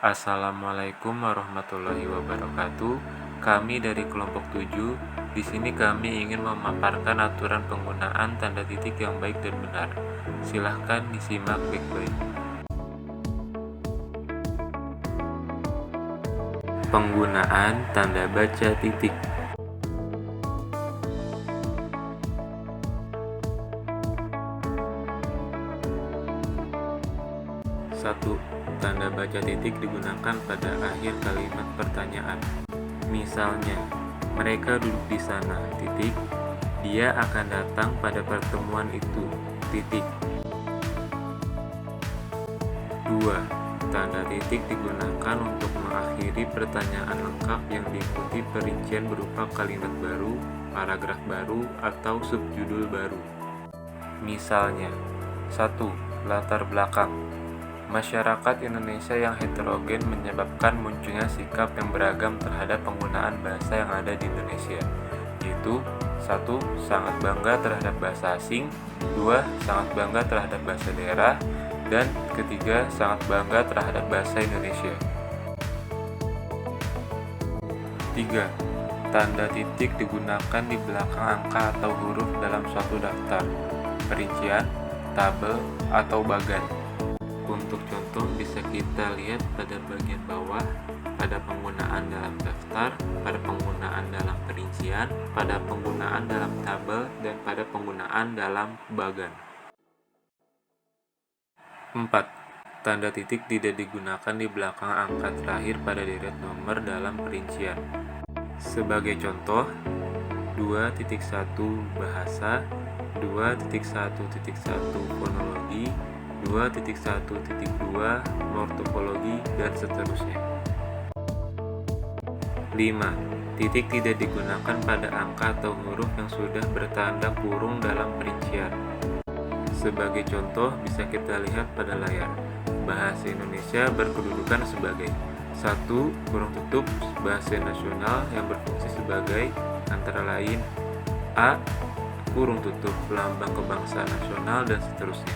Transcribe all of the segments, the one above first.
Assalamualaikum warahmatullahi wabarakatuh. Kami dari kelompok 7. Di sini kami ingin memaparkan aturan penggunaan tanda titik yang baik dan benar. Silahkan disimak baik-baik. Penggunaan tanda baca titik. 1. Tanda baca titik digunakan pada akhir kalimat pertanyaan. Misalnya, mereka duduk di sana, titik. Dia akan datang pada pertemuan itu, titik. 2. Tanda titik digunakan untuk mengakhiri pertanyaan lengkap yang diikuti perincian berupa kalimat baru, paragraf baru, atau subjudul baru. Misalnya, 1. Latar belakang. Masyarakat Indonesia yang heterogen menyebabkan munculnya sikap yang beragam terhadap penggunaan bahasa yang ada di Indonesia, yaitu 1. Sangat bangga terhadap bahasa asing, 2. Sangat bangga terhadap bahasa daerah, dan ketiga, sangat bangga terhadap bahasa Indonesia. 3. Tanda titik digunakan di belakang angka atau huruf dalam suatu daftar, perincian, tabel, atau bagan. Untuk contoh bisa kita lihat pada bagian bawah, pada penggunaan dalam daftar, pada penggunaan dalam perincian, pada penggunaan dalam tabel, dan pada penggunaan dalam bagan. 4. Tanda titik tidak digunakan di belakang angka terakhir pada deret nomor dalam perincian. Sebagai contoh, 2.1 bahasa, 2.1.1 fonologi, 2.1.2 morfologi, dan seterusnya. 5. Titik tidak digunakan pada angka atau huruf yang sudah bertanda kurung dalam perincian. Sebagai contoh bisa kita lihat pada layar. Bahasa Indonesia berkedudukan sebagai 1. Kurung tutup bahasa nasional yang berfungsi sebagai antara lain A. Kurung tutup lambang kebangsaan nasional, dan seterusnya.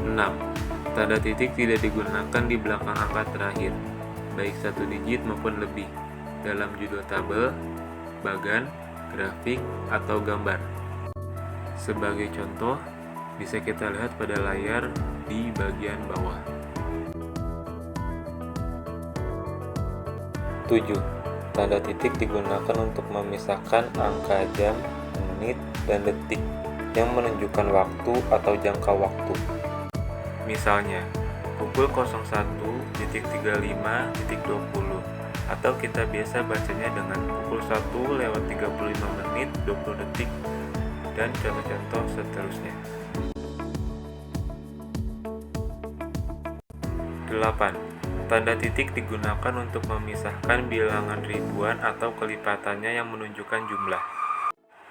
6. Tanda titik tidak digunakan di belakang angka terakhir, baik satu digit maupun lebih, dalam judul tabel, bagan, grafik, atau gambar. Sebagai contoh, bisa kita lihat pada layar di bagian bawah. 7. Tanda titik digunakan untuk memisahkan angka jam, menit, dan detik yang menunjukkan waktu atau jangka waktu. Misalnya, pukul 01.35.20, atau kita biasa bacanya dengan pukul 1:35:20, dan contoh-contoh seterusnya. 8. Tanda titik digunakan untuk memisahkan bilangan ribuan atau kelipatannya yang menunjukkan jumlah.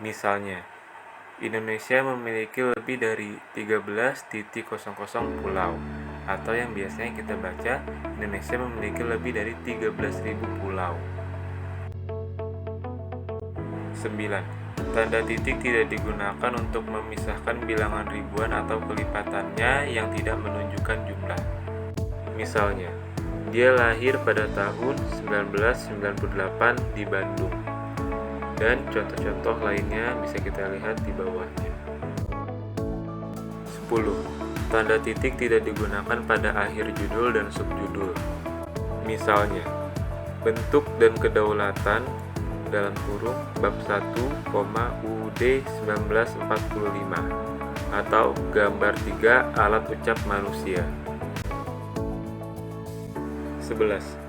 Misalnya, Indonesia memiliki lebih dari 13.00 pulau, atau yang biasanya kita baca, Indonesia memiliki lebih dari 13.000 pulau. 9. Tanda titik tidak digunakan untuk memisahkan bilangan ribuan atau kelipatannya yang tidak menunjukkan jumlah. Misalnya, dia lahir pada tahun 1998 di Bandung. Dan contoh-contoh lainnya bisa kita lihat di bawahnya. 10. Tanda titik tidak digunakan pada akhir judul dan subjudul. Misalnya, bentuk dan kedaulatan dalam kurung bab 1, UUD 1945, atau gambar 3 alat ucap manusia. 11.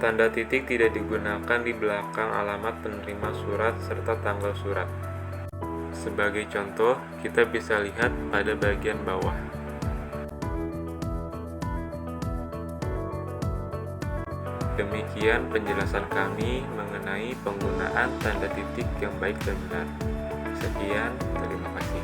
Tanda titik tidak digunakan di belakang alamat penerima surat serta tanggal surat. Sebagai contoh, kita bisa lihat pada bagian bawah. Demikian penjelasan kami mengenai penggunaan tanda titik yang baik dan benar. Sekian, terima kasih.